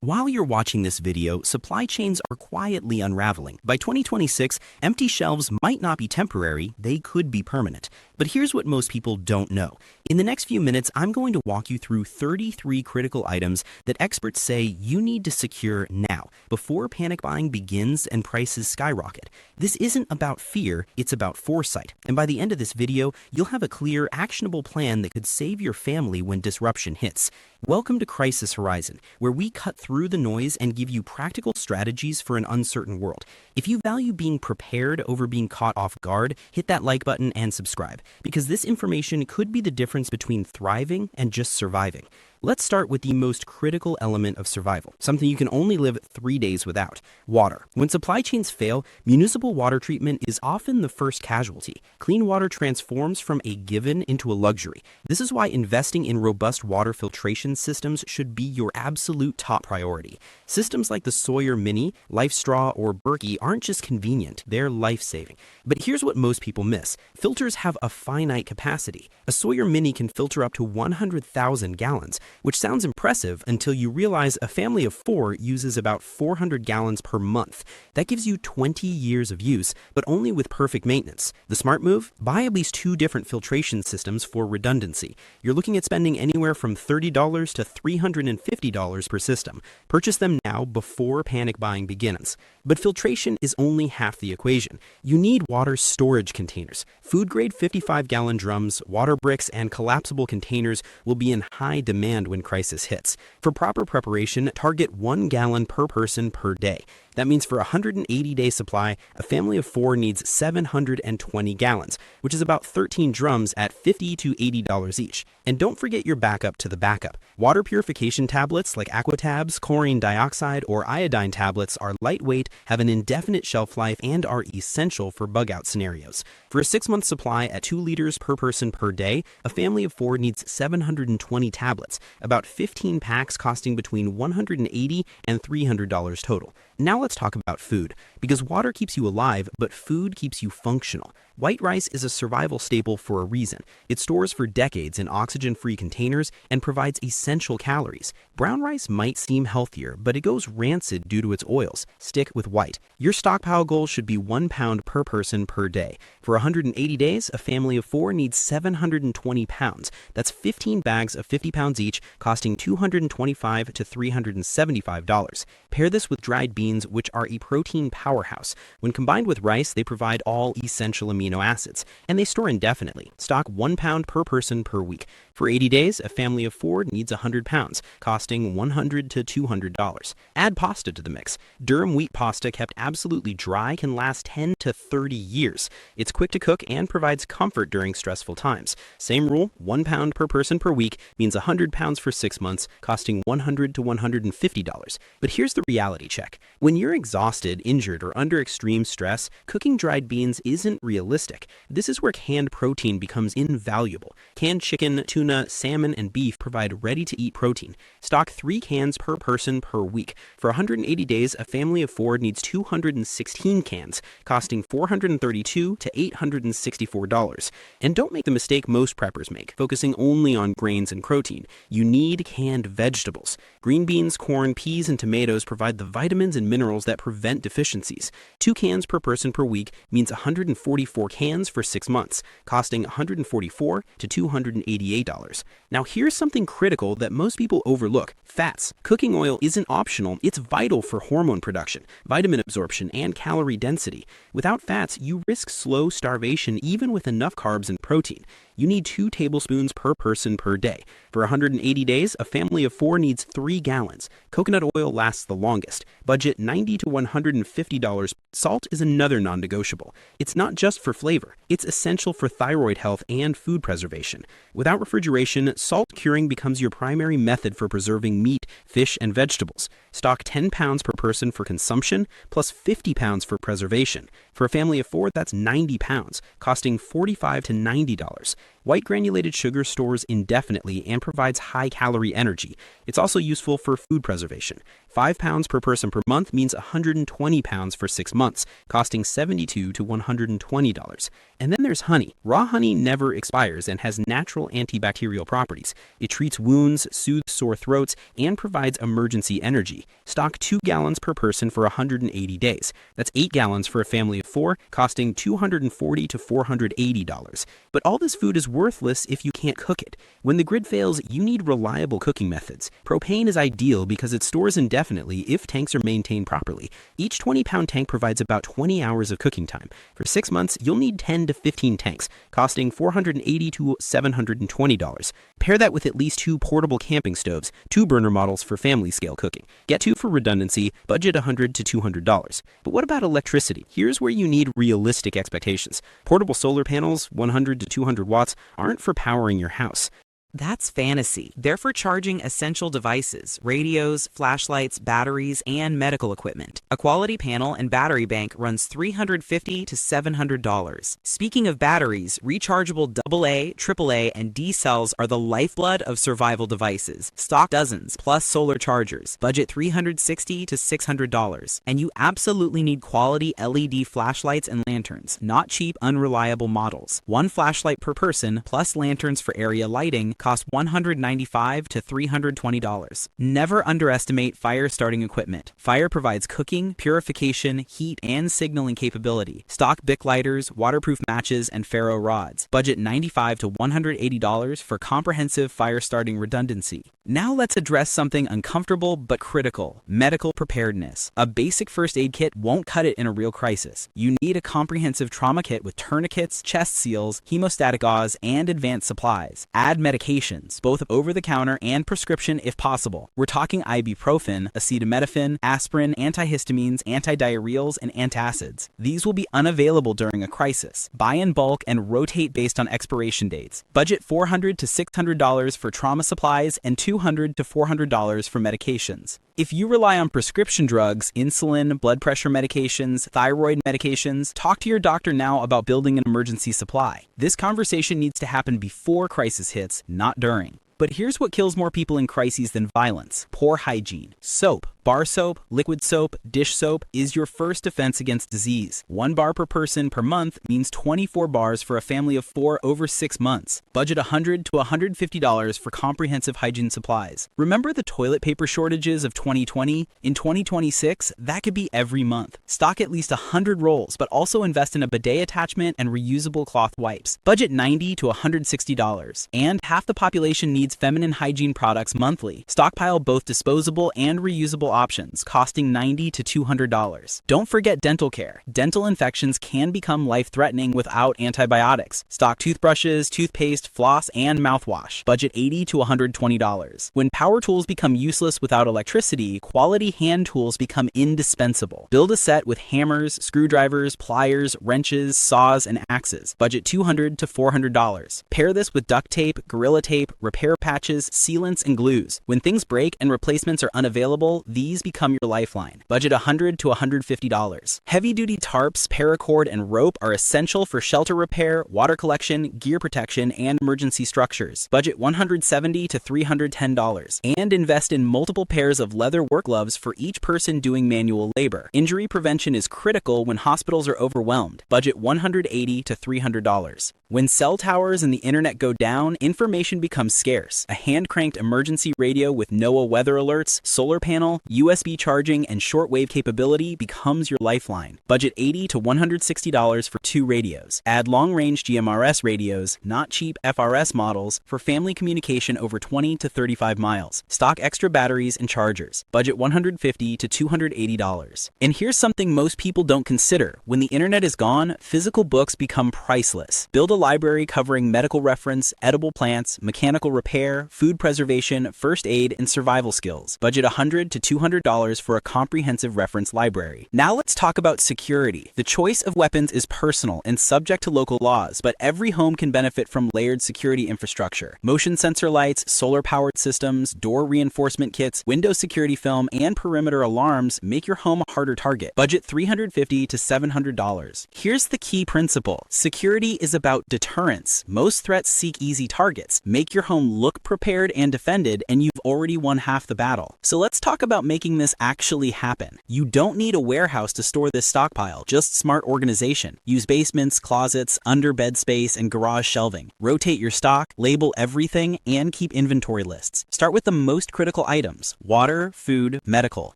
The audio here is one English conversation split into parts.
While you're watching this video, supply chains are quietly unraveling. By 2026, empty shelves might not be temporary, they could be permanent. But here's what most people don't know. In the next few minutes, I'm going to walk you through 33 critical items that experts say you need to secure now, before panic buying begins and prices skyrocket. This isn't about fear, it's about foresight. And by the end of this video, you'll have a clear, actionable plan that could save your family when disruption hits. Welcome to Crisis Horizon, where we cut through the noise and give you practical strategies for an uncertain world. If you value being prepared over being caught off guard, hit that like button and subscribe, because this information could be the difference between thriving and just surviving. Let's start with the most critical element of survival, something you can only live 3 days without: water. When supply chains fail, municipal water treatment is often the first casualty. Clean water transforms from a given into a luxury. This is why investing in robust water filtration systems should be your absolute top priority. Systems like the Sawyer Mini, LifeStraw, or Berkey aren't just convenient, they're life-saving. But here's what most people miss. Filters have a finite capacity. A Sawyer Mini can filter up to 100,000 gallons, which sounds impressive until you realize a family of 4 uses about 400 gallons per month. That gives you 20 years of use, but only with perfect maintenance. The smart move? Buy at least 2 different filtration systems for redundancy. You're looking at spending anywhere from $30 to $350 per system. Purchase them now before panic buying begins. But filtration is only half the equation. You need water storage containers. Food-grade 55-gallon drums, water bricks, and collapsible containers will be in high demand when crisis hits. For proper preparation, target 1 gallon per person per day. That means for a 180-day supply, a family of 4 needs 720 gallons, which is about 13 drums at $50 to $80 each. And don't forget your backup to the backup. Water purification tablets like Aquatabs, chlorine dioxide, or iodine tablets are lightweight, have an indefinite shelf life, and are essential for bug-out scenarios. For a 6-month supply at 2 liters per person per day, a family of 4 needs 720 tablets, about 15 packs costing between $180 and $300 total. Now let's talk about food, because water keeps you alive, but food keeps you functional. White rice is a survival staple for a reason. It stores for decades in oxygen-free containers and provides essential calories. Brown rice might seem healthier, but it goes rancid due to its oils. Stick with white. Your stockpile goal should be 1 pound per person per day. For 180 days, a family of 4 needs 720 pounds. That's 15 bags of 50 pounds each, costing $225 to $375. Pair this with dried beans, which are a protein powerhouse. When combined with rice, they provide all essential amino acids, and they store indefinitely. Stock 1 pound per person per week. For 80 days, a family of 4 needs 100 pounds, costing $100 to $200. Add pasta to the mix. Durum wheat pasta kept absolutely dry can last 10 to 30 years. It's quick to cook and provides comfort during stressful times. Same rule, 1 pound per person per week means 100 pounds for 6 months, costing $100 to $150. But here's the reality check. When you're exhausted, injured, or under extreme stress, cooking dried beans isn't realistic. This is where canned protein becomes invaluable. Canned chicken, tuna, salmon, and beef provide ready-to-eat protein. Stock 3 cans per person per week. For 180 days, a family of 4 needs 216 cans, costing $432 to $864. And don't make the mistake most preppers make, focusing only on grains and protein. You need canned vegetables. Green beans, corn, peas, and tomatoes provide the vitamins and minerals that prevent deficiencies. 2 cans per person per week means 144 cans for 6 months, costing $144 to $288. Now here's something critical that most people overlook: fats. Cooking oil isn't optional, it's vital for hormone production, vitamin absorption, and calorie density. Without fats, you risk slow starvation even with enough carbs and protein. You need 2 tablespoons per person per day. For 180 days, a family of 4 needs 3 gallons. Coconut oil lasts the longest. Budget $90 to $150. Salt is another non-negotiable. It's not just for flavor. It's essential for thyroid health and food preservation. Without refrigeration, salt curing becomes your primary method for preserving meat, fish, and vegetables. Stock 10 pounds per person for consumption, plus 50 pounds for preservation. For a family of 4, that's 90 pounds, costing $45 to $90. White granulated sugar stores indefinitely and provides high-calorie energy. It's also useful for food preservation. 5 pounds per person per month means 120 pounds for 6 months, costing $72 to $120. And then there's honey. Raw honey never expires and has natural antibacterial properties. It treats wounds, soothes sore throats, and provides emergency energy. Stock 2 gallons per person for 180 days. That's 8 gallons for a family of 4, costing $240 to $480. But all this food is worthless if you can't cook it. When the grid fails, you need reliable cooking methods. Propane is ideal because it stores indefinitely if tanks are maintained properly. Each 20-pound tank provides about 20 hours of cooking time. For 6 months, you'll need 10 to 15 tanks, costing $480 to $720. Pair that with at least 2 portable camping stoves, 2 burner models for family-scale cooking. Get 2 for redundancy, budget $100 to $200. But what about electricity? Here's where you need realistic expectations. Portable solar panels, 100 to 200 watts, aren't for powering your house. That's fantasy. They're for charging essential devices, radios, flashlights, batteries, and medical equipment. A quality panel and battery bank runs $350 to $700. Speaking of batteries, rechargeable AA, AAA, and D cells are the lifeblood of survival devices. Stock dozens, plus solar chargers. Budget $360 to $600. And you absolutely need quality LED flashlights and lanterns, not cheap, unreliable models. 1 flashlight per person, plus lanterns for area lighting, cost $195 to $320. Never underestimate fire starting equipment. Fire provides cooking, purification, heat, and signaling capability. Stock Bic lighters, waterproof matches, and ferro rods. Budget $95 to $180 for comprehensive fire starting redundancy. Now let's address something uncomfortable but critical: medical preparedness. A basic first aid kit won't cut it in a real crisis. You need a comprehensive trauma kit with tourniquets, chest seals, hemostatic gauze, and advanced supplies. Add medications, both over-the-counter and prescription if possible. We're talking ibuprofen, acetaminophen, aspirin, antihistamines, antidiarrheals, and antacids. These will be unavailable during a crisis. Buy in bulk and rotate based on expiration dates. Budget $400 to $600 for trauma supplies and $200 to $400 for medications. If you rely on prescription drugs, insulin, blood pressure medications, thyroid medications, talk to your doctor now about building an emergency supply. This conversation needs to happen before crisis hits, not during. But here's what kills more people in crises than violence: poor hygiene. Soap, bar soap, liquid soap, dish soap is your first defense against disease. 1 bar per person per month means 24 bars for a family of 4 over 6 months. Budget $100 to $150 for comprehensive hygiene supplies. Remember the toilet paper shortages of 2020? In 2026, that could be every month. Stock at least 100 rolls, but also invest in a bidet attachment and reusable cloth wipes. Budget $90 to $160. And half the population needs feminine hygiene products monthly. Stockpile both disposable and reusable options, costing $90 to $200. Don't forget dental care. Dental infections can become life-threatening without antibiotics. Stock toothbrushes, toothpaste, floss, and mouthwash. Budget $80 to $120. When power tools become useless without electricity, quality hand tools become indispensable. Build a set with hammers, screwdrivers, pliers, wrenches, saws, and axes. Budget $200 to $400. Pair this with duct tape, Gorilla Tape, repair patches, sealants, and glues. When things break and replacements are unavailable, these become your lifeline. Budget $100 to $150. Heavy-duty tarps, paracord, and rope are essential for shelter repair, water collection, gear protection, and emergency structures. Budget $170 to $310. And invest in multiple pairs of leather work gloves for each person doing manual labor. Injury prevention is critical when hospitals are overwhelmed. Budget $180 to $300. When cell towers and the internet go down, information becomes scarce. A hand-cranked emergency radio with NOAA weather alerts, solar panel, USB charging, and shortwave capability becomes your lifeline. Budget $80 to $160 for 2 radios. Add long-range GMRS radios, not cheap FRS models, for family communication over 20 to 35 miles. Stock extra batteries and chargers. Budget $150 to $280. And here's something most people don't consider. When the internet is gone, physical books become priceless. Build a library covering medical reference, edible plants, mechanical repair, food preservation, first aid, and survival skills. Budget $100 to $200 for a comprehensive reference library. Now let's talk about security. The choice of weapons is personal and subject to local laws, but every home can benefit from layered security infrastructure. Motion sensor lights, solar-powered systems, door reinforcement kits, window security film, and perimeter alarms make your home a harder target. Budget $350 to $700. Here's the key principle. Security is about Deterrence. Most threats seek easy targets. Make your home look prepared and defended, and you've already won half the battle. So let's talk about making this actually happen. You don't need a warehouse to store this stockpile, just smart organization. Use basements, closets, under bed space, and garage shelving. Rotate your stock, label everything, and keep inventory lists. Start with the most critical items: water, food, medical,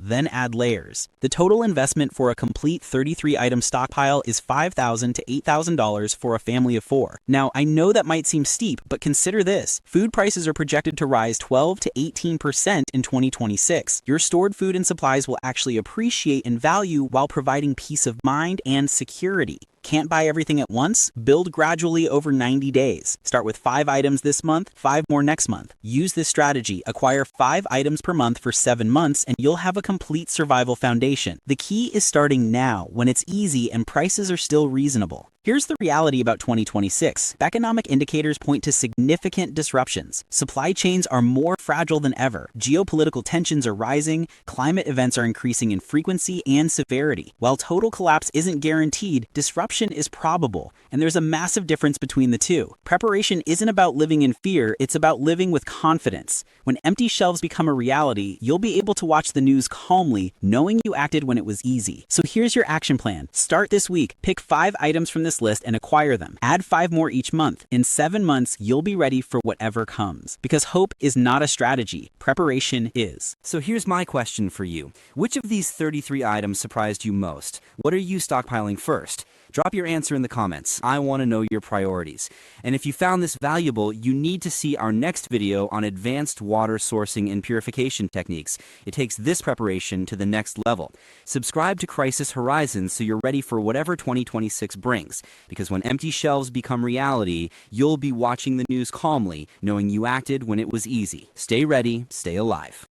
then add layers. The total investment for a complete 33-item stockpile is $5,000 to $8,000 for a family of 4. Now, I know that might seem steep, but consider this. Food prices are projected to rise 12 to 18% in 2026. Your stored food and supplies will actually appreciate in value while providing peace of mind and security. Can't buy everything at once? Build gradually over 90 days. Start with 5 items this month, 5 more next month. Use this strategy. Acquire 5 items per month for 7 months, and you'll have a complete survival foundation. The key is starting now, when it's easy and prices are still reasonable. Here's the reality about 2026. Economic indicators point to significant disruptions. Supply chains are more fragile than ever. Geopolitical tensions are rising. Climate events are increasing in frequency and severity. While total collapse isn't guaranteed, disruption is probable, and there's a massive difference between the two. Preparation isn't about living in fear, it's about living with confidence. When empty shelves become a reality, you'll be able to watch the news calmly, knowing you acted when it was easy. So here's your action plan. Start this week. Pick 5 items from this list and acquire them. Add 5 more each month. In 7 months, you'll be ready for whatever comes. Because hope is not a strategy, preparation is. So here's my question for you. Which of these 33 items surprised you most? What are you stockpiling first? Drop your answer in the comments. I want to know your priorities. And if you found this valuable, you need to see our next video on advanced water sourcing and purification techniques. It takes this preparation to the next level. Subscribe to Crisis Horizons so you're ready for whatever 2026 brings. Because when empty shelves become reality, you'll be watching the news calmly, knowing you acted when it was easy. Stay ready, stay alive.